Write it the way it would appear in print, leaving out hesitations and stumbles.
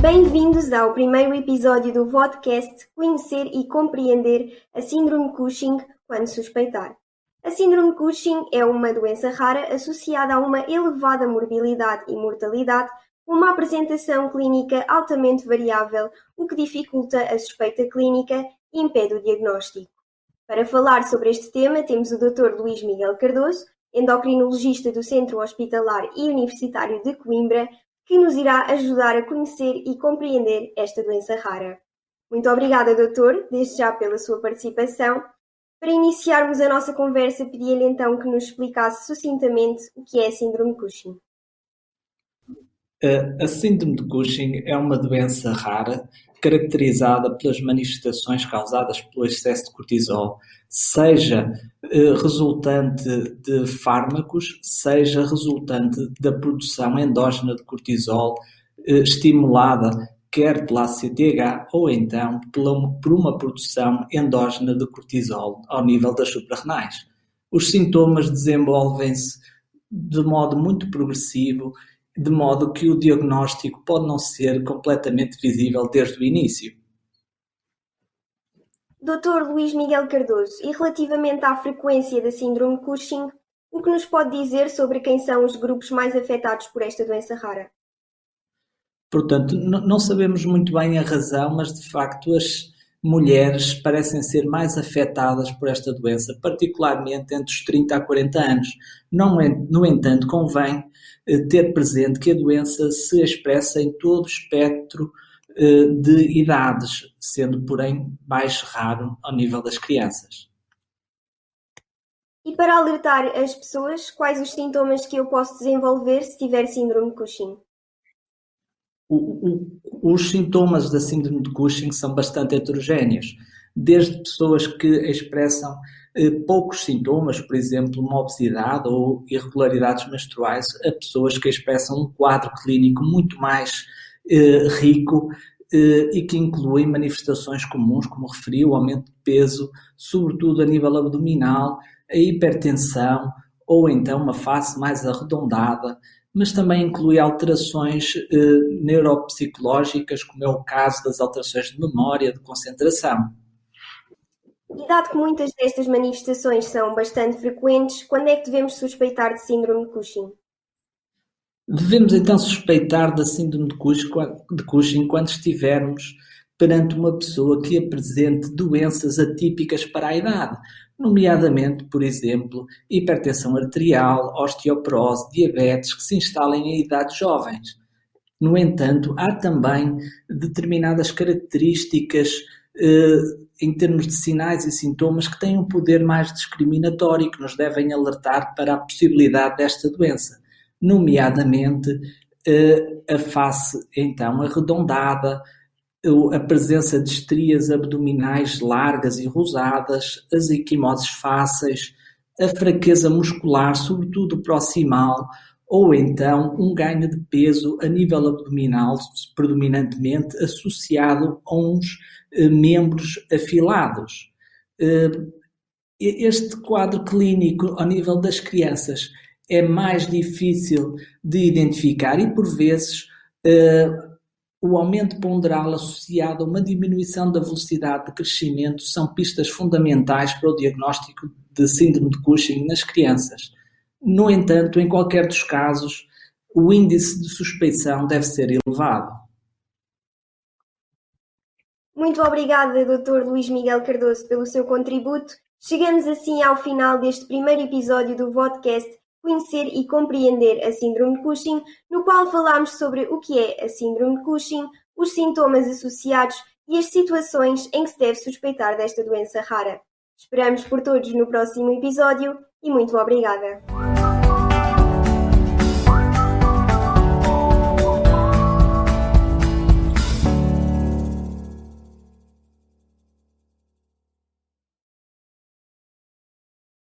Bem-vindos ao primeiro episódio do podcast Conhecer e Compreender a Síndrome de Cushing quando suspeitar. A Síndrome de Cushing é uma doença rara associada a uma elevada morbilidade e mortalidade, com uma apresentação clínica altamente variável, o que dificulta a suspeita clínica e impede o diagnóstico. Para falar sobre este tema, temos o Dr. Luís Miguel Cardoso, endocrinologista do Centro Hospitalar e Universitário de Coimbra, que nos irá ajudar a conhecer e compreender esta doença rara. Muito obrigada, doutor, desde já pela sua participação. Para iniciarmos a nossa conversa, pedi-lhe então que nos explicasse sucintamente o que é a síndrome de Cushing. A síndrome de Cushing é uma doença rara caracterizada pelas manifestações causadas pelo excesso de cortisol, seja resultante de fármacos, seja resultante da produção endógena de cortisol estimulada quer pela ACTH ou então por uma produção endógena de cortisol ao nível das suprarrenais. Os sintomas desenvolvem-se de modo muito progressivo, de modo que o diagnóstico pode não ser completamente visível desde o início. Dr. Luís Miguel Cardoso, e relativamente à frequência da síndrome de Cushing, o que nos pode dizer sobre quem são os grupos mais afetados por esta doença rara? Portanto, não sabemos muito bem a razão, mas de facto as mulheres parecem ser mais afetadas por esta doença, particularmente entre os 30 a 40 anos. No entanto, convém ter presente que a doença se expressa em todo o espectro de idades, sendo, porém, mais raro ao nível das crianças. E para alertar as pessoas, quais os sintomas que eu posso desenvolver se tiver síndrome de Cushing? Os sintomas da síndrome de Cushing são bastante heterogéneos, desde pessoas que expressam poucos sintomas, por exemplo, uma obesidade ou irregularidades menstruais, a pessoas que expressam um quadro clínico muito mais rico e que incluem manifestações comuns, como referi, o aumento de peso, sobretudo a nível abdominal, a hipertensão ou então uma face mais arredondada, mas também inclui alterações neuropsicológicas, como é o caso das alterações de memória, de concentração. E dado que muitas destas manifestações são bastante frequentes, quando é que devemos suspeitar de síndrome de Cushing? Devemos então suspeitar da síndrome de Cushing quando estivermos perante uma pessoa que apresente doenças atípicas para a idade, nomeadamente, por exemplo, hipertensão arterial, osteoporose, diabetes, que se instalem em idades jovens. No entanto, há também determinadas características em termos de sinais e sintomas que têm um poder mais discriminatório e que nos devem alertar para a possibilidade desta doença, nomeadamente a face então arredondada, a presença de estrias abdominais largas e rosadas, as equimoses fáceis, a fraqueza muscular, sobretudo proximal, ou então um ganho de peso a nível abdominal, predominantemente associado a uns membros afilados. Este quadro clínico ao nível das crianças é mais difícil de identificar e, por vezes, o aumento ponderal associado a uma diminuição da velocidade de crescimento são pistas fundamentais para o diagnóstico de síndrome de Cushing nas crianças. No entanto, em qualquer dos casos, o índice de suspeição deve ser elevado. Muito obrigada, Dr. Luís Miguel Cardoso, pelo seu contributo. Chegamos assim ao final deste primeiro episódio do podcast Conhecer e Compreender a Síndrome de Cushing, no qual falámos sobre o que é a Síndrome de Cushing, os sintomas associados e as situações em que se deve suspeitar desta doença rara. Esperamos por todos no próximo episódio e muito obrigada!